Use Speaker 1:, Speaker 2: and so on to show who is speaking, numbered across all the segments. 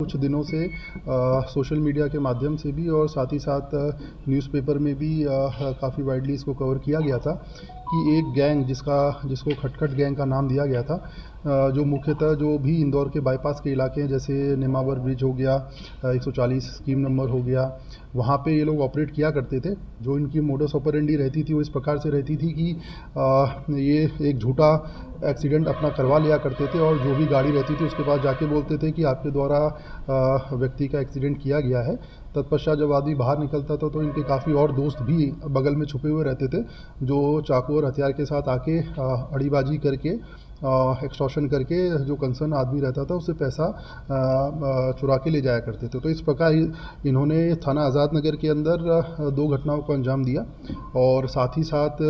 Speaker 1: कुछ दिनों से सोशल मीडिया के माध्यम से भी और साथ ही साथ न्यूज़पेपर में भी काफ़ी वाइडली इसको कवर किया गया था कि एक गैंग जिसको खटखट गैंग का नाम दिया गया था, जो मुख्यतः जो भी इंदौर के बाईपास के इलाके हैं, जैसे नेमावर ब्रिज हो गया, 140 स्कीम नंबर हो गया, वहाँ पे ये लोग ऑपरेट किया करते थे। जो इनकी मोडस ऑपरेंडी रहती थी वो इस प्रकार से रहती थी कि ये एक झूठा एक्सीडेंट अपना करवा लिया करते थे और जो भी गाड़ी रहती थी उसके पास जाके बोलते थे कि आपके द्वारा व्यक्ति का एक्सीडेंट किया गया है। तत्पश्चात जब आदमी बाहर निकलता था तो इनके काफ़ी और दोस्त भी बगल में छुपे हुए रहते थे, जो चाकू और हथियार के साथ आके अड़ीबाजी करके एक्सटॉर्शन करके जो कंसर्न आदमी रहता था उससे पैसा चुरा के ले जाया करते थे। तो इस प्रकार इन्होंने थाना आज़ाद नगर के अंदर 2 घटनाओं को अंजाम दिया और साथ ही साथ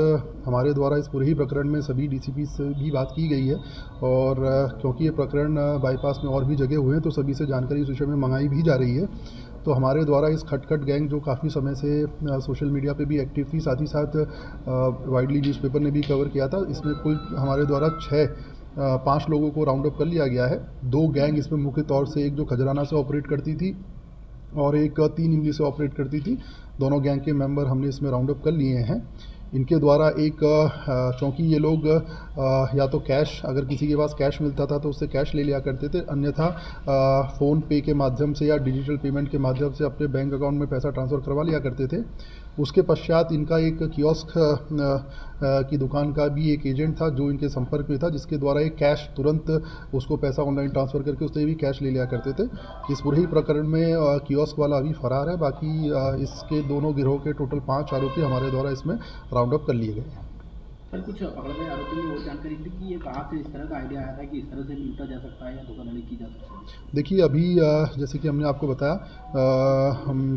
Speaker 1: हमारे द्वारा इस पूरे ही प्रकरण में सभी डीसीपी से भी बात की गई है और क्योंकि ये प्रकरण बाईपास में और भी जगह हुए हैं तो सभी से जानकारी इस विषय में मंगाई भी जा रही है। तो हमारे द्वारा इस खटखट गैंग जो काफ़ी समय से सोशल मीडिया पे भी एक्टिव थी, साथ ही साथ वाइडली न्यूज़पेपर ने भी कवर किया था, इसमें कुल हमारे द्वारा 5 लोगों को राउंड अप कर लिया गया है। 2 गैंग इसमें मुख्य तौर से, एक जो खजराना से ऑपरेट करती थी और एक 3 इमली से ऑपरेट करती थी। दोनों गैंग के मेंबर हमने इसमें राउंड अप कर लिए हैं। इनके द्वारा चूँकि ये लोग या तो कैश, अगर किसी के पास कैश मिलता था तो उससे कैश ले लिया करते थे, अन्यथा फ़ोन पे के माध्यम से या डिजिटल पेमेंट के माध्यम से अपने बैंक अकाउंट में पैसा ट्रांसफ़र करवा लिया करते थे। उसके पश्चात इनका एक कियोस्क की दुकान का भी एक एजेंट था जो इनके संपर्क में था, जिसके द्वारा एक कैश तुरंत उसको पैसा ऑनलाइन ट्रांसफ़र करके उससे भी कैश ले लिया करते थे। इस पूरे ही प्रकरण में कियोस्क वाला अभी फ़रार है। बाकी इसके दोनों गिरोह के टोटल 5 आरोपी हमारे द्वारा इसमें राउंड अप कर लिए गए हैं।
Speaker 2: सर, कुछ पकड़े गए आरोपी ने वो जानकारी दी कि ये कहाँ से इस तरह का आइडिया आया था कि इस तरह से लूटा जा सकता है या धोखाधड़ी की जा सकती है?
Speaker 1: देखिए, अभी जैसे कि हमने आपको बताया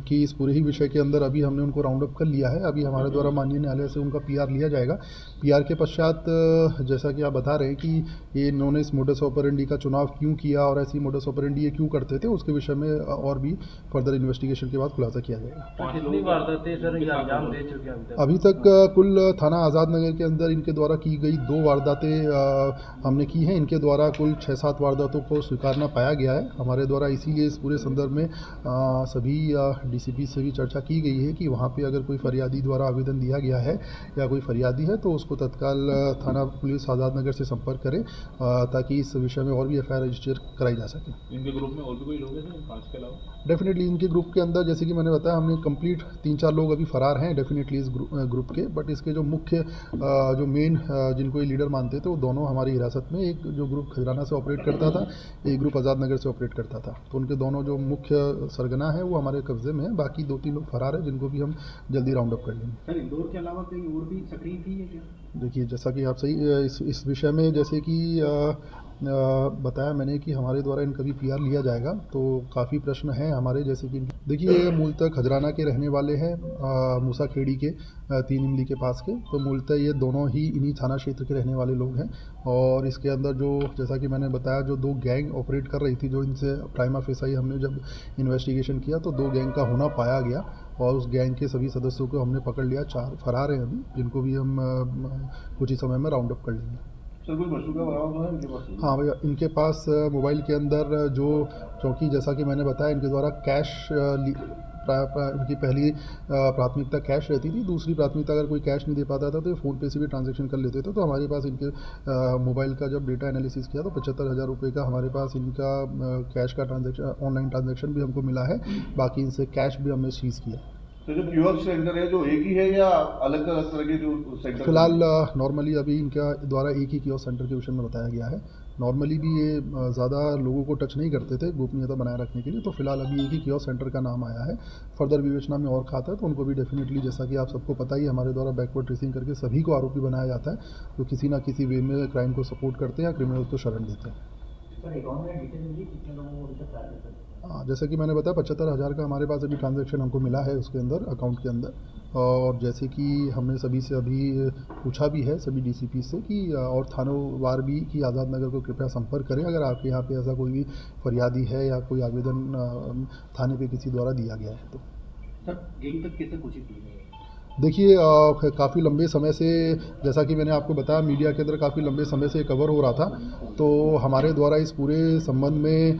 Speaker 1: कि इस पूरे ही विषय के अंदर अभी हमने उनको राउंड अप कर लिया है। अभी हमारे द्वारा माननीय न्यायालय से उनका पीआर लिया जाएगा। पीआर के पश्चात जैसा कि आप बता रहे हैं कि ये इन्होंने इस मोडस ऑपरेंडी का चुनाव क्यों किया और ऐसी मोडस ऑपरेंडी ये क्यों करते थे, उसके विषय में और भी फर्दर इन्वेस्टिगेशन के बाद खुलासा किया जाएगा।
Speaker 3: कितनी वारदातें सर ये अंजाम दे चुके हैं
Speaker 1: अभी तक कुल थाना आज़ाद नगर के अंदर इनके द्वारा की गई 2 वारदातें हमने की हैं। इनके द्वारा कुल 6-7 वारदातों को स्वीकारना पाया गया है हमारे द्वारा। इसीलिए इस पूरे संदर्भ में सभी डीसीपी से भी चर्चा की गई है कि वहाँ पे अगर कोई फरियादी द्वारा आवेदन दिया गया है या कोई फरियादी है तो उसको तत्काल थाना पुलिस आज़ाद नगर से संपर्क करें ताकि इस विषय में और भी एफआईआर रजिस्टर कराई जा सके।
Speaker 3: इनके ग्रुप में और भी कोई लोग हैं 5 के अलावा?
Speaker 1: डेफिनेटली इनके ग्रुप के अंदर, जैसे कि मैंने बताया, हमने कंप्लीट 3-4 लोग अभी फरार हैं डेफिनेटली इस ग्रुप के। बट इसके जो मुख्य जो मेन जिनको ये लीडर मानते थे वो दोनों हमारी हिरासत में, एक जो ग्रुप खजराना से ऑपरेट करता था, एक ग्रुप आज़ाद नगर से ऑपरेट करता था। तो उनके दोनों जो मुख्य सरगना है वो हमारे कब्जे में है। बाकी 2-3 लोग फरार हैं जिनको भी हम जल्दी राउंड अप कर लेंगे।
Speaker 2: सर, इंदौर के अलावा कहीं और भी सक्रिय थी है क्या?
Speaker 1: देखिए, जैसा कि आप सही इस विषय में जैसे कि बताया मैंने कि हमारे द्वारा इनका भी पीआर लिया जाएगा। तो काफ़ी प्रश्न हैं हमारे, जैसे कि देखिए, ये मूलतः खजराना के रहने वाले हैं, मूसाखेड़ी के 3 इमली के पास के। तो मूलतः ये दोनों ही इन्हीं थाना क्षेत्र के रहने वाले लोग हैं। और इसके अंदर जो, जैसा कि मैंने बताया, जो 2 गैंग ऑपरेट कर रही थी, जो इनसे प्राइमा फेसाई हमने जब इन्वेस्टिगेशन किया तो 2 गैंग का होना पाया गया और उस गैंग के सभी सदस्यों को हमने पकड़ लिया। 4 फरार हैं अभी, जिनको भी हम कुछ ही समय में राउंड अप कर लेंगे।
Speaker 3: सर, कोई बंदूक बरामद है इनके पास?
Speaker 1: हाँ भैया, इनके पास मोबाइल के अंदर जो, क्योंकि जैसा कि मैंने बताया, इनके द्वारा कैश उनकी पहली प्राथमिकता कैश रहती थी। दूसरी प्राथमिकता, अगर कोई कैश नहीं दे पाता था तो ये फ़ोन पे से भी ट्रांजैक्शन कर लेते थे। तो हमारे पास इनके मोबाइल का जब डेटा एनालिसिस किया तो 75,000 रुपये का हमारे पास इनका कैश का ट्रांजैक्शन, ऑनलाइन ट्रांजैक्शन भी हमको मिला है। बाकी इनसे कैश भी हमने सीज़ किया।
Speaker 3: तो जो कियोस्क सेंटर है जो एक ही है या अलग अलग तरह के जो सेंटर?
Speaker 1: फिलहाल नॉर्मली अभी इनका द्वारा एक ही कियोस्क सेंटर के विषय में बताया गया है। नॉर्मली भी ये ज़्यादा लोगों को टच नहीं करते थे गोपनीयता बनाए रखने के लिए। तो फिलहाल अभी एक ही कियोस्क सेंटर का नाम आया है। फर्दर विवेचना में और खाता है तो उनको भी डेफिनेटली, जैसा कि आप सबको पता ही, हमारे द्वारा बैकवर्ड ट्रेसिंग करके सभी को आरोपी बनाया जाता है जो किसी ना किसी वे में क्राइम को सपोर्ट करते हैं या क्रिमिनल को शरण देते हैं। जैसा कि मैंने बताया, 75,000 का हमारे पास अभी ट्रांजैक्शन हमको मिला है उसके अंदर, अकाउंट के अंदर। और जैसे कि हमने सभी से अभी पूछा भी है, सभी डीसीपी से, कि और थानों वार भी कि आज़ाद नगर को कृपया संपर्क करें अगर आपके यहाँ पे ऐसा कोई भी फरियादी है या कोई आवेदन थाने पे किसी द्वारा दिया गया है तो।
Speaker 2: सर, गैंग तक कैसे पहुंची थी?
Speaker 1: देखिए काफ़ी लंबे समय से, जैसा कि मैंने आपको बताया, मीडिया के अंदर काफ़ी लंबे समय से कवर हो रहा था, तो हमारे द्वारा इस पूरे संबंध में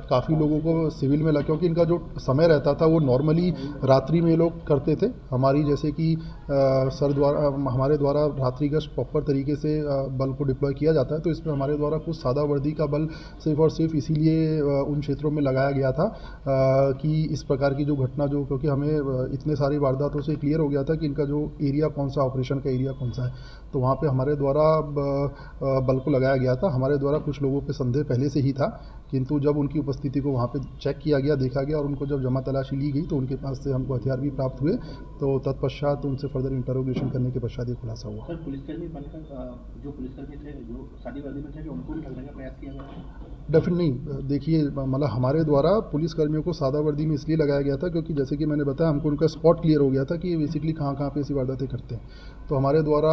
Speaker 1: काफ़ी लोगों को सिविल में लगा, क्योंकि इनका जो समय रहता था वो नॉर्मली रात्रि में ये लोग करते थे। हमारी जैसे कि हमारे द्वारा रात्रि गश्त प्रॉपर तरीके से बल को डिप्लॉय किया जाता है, तो इसमें हमारे द्वारा कुछ सादा वर्दी का बल सिर्फ और सिर्फ इसीलिए उन क्षेत्रों में लगाया गया था कि इस प्रकार की जो घटना, जो क्योंकि हमें इतने सारी वारदातों से क्लियर हो गया था कि इनका जो एरिया कौन सा, ऑपरेशन का एरिया कौन सा है, तो वहाँ पे हमारे द्वारा बल को लगाया गया था। हमारे द्वारा कुछ लोगों पे संदेह पहले से ही था, किंतु जब उनकी उपस्थिति को वहाँ पे चेक किया गया, देखा गया और उनको जब जमा तलाशी ली गई तो उनके पास से हमको हथियार भी प्राप्त हुए, तो तत्पश्चात उनसे फर्दर इंटरोगेशन करने के पश्चात ये खुलासा हुआ।
Speaker 2: सर, पुलिसकर्मी बनकर जो पुलिसकर्मी थे, जो सादी वर्दी में थे, कि उनको भी ठगने का प्रयास किया गया?
Speaker 1: डेफिनेट नहीं, देखिए मतलब हमारे द्वारा पुलिसकर्मियों को सादा वर्दी में इसलिए लगाया गया था क्योंकि जैसे कि मैंने बताया, हमको उनका स्पॉट क्लियर हो गया था कि ये बेसिकली कहाँ कहाँ पे ऐसी वारदातें करते हैं। तो हमारे द्वारा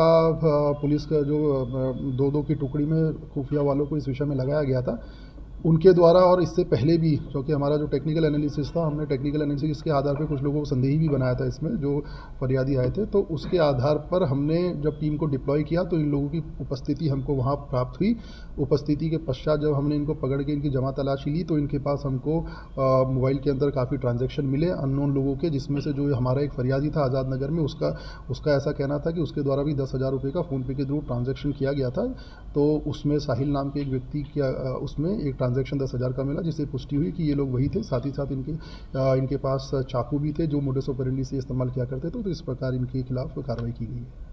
Speaker 1: पुलिस का जो दो की टुकड़ी में खुफिया वालों को इस विषय में लगाया गया था, उनके द्वारा। और इससे पहले भी, क्योंकि हमारा जो टेक्निकल एनालिसिस था, हमने टेक्निकल एनालिसिस के आधार पे कुछ लोगों को संदेही भी बनाया था इसमें, जो फरियादी आए थे, तो उसके आधार पर हमने जब टीम को डिप्लॉय किया तो इन लोगों की उपस्थिति हमको वहाँ प्राप्त हुई। उपस्थिति के पश्चात जब हमने इनको पकड़ के इनकी जमा तलाशी ली तो इनके पास हमको मोबाइल के अंदर काफ़ी ट्रांजैक्शन मिले अननोन लोगों के, जिसमें से जो हमारा एक फरियादी था आज़ाद नगर में, उसका ऐसा कहना था कि उसके द्वारा भी 10,000 रुपये का फ़ोनपे के थ्रू ट्रांजैक्शन किया गया था। तो उसमें साहिल नाम के एक व्यक्ति का उसमें एक ट्रांजैक्शन 10,000 का मिला, जिससे पुष्टि हुई कि ये लोग वही थे। साथ ही साथ इनके पास चाकू भी थे जो मोडस ऑपरेंडी से इस्तेमाल किया करते थे, तो इस प्रकार इनके खिलाफ कार्रवाई की गई है।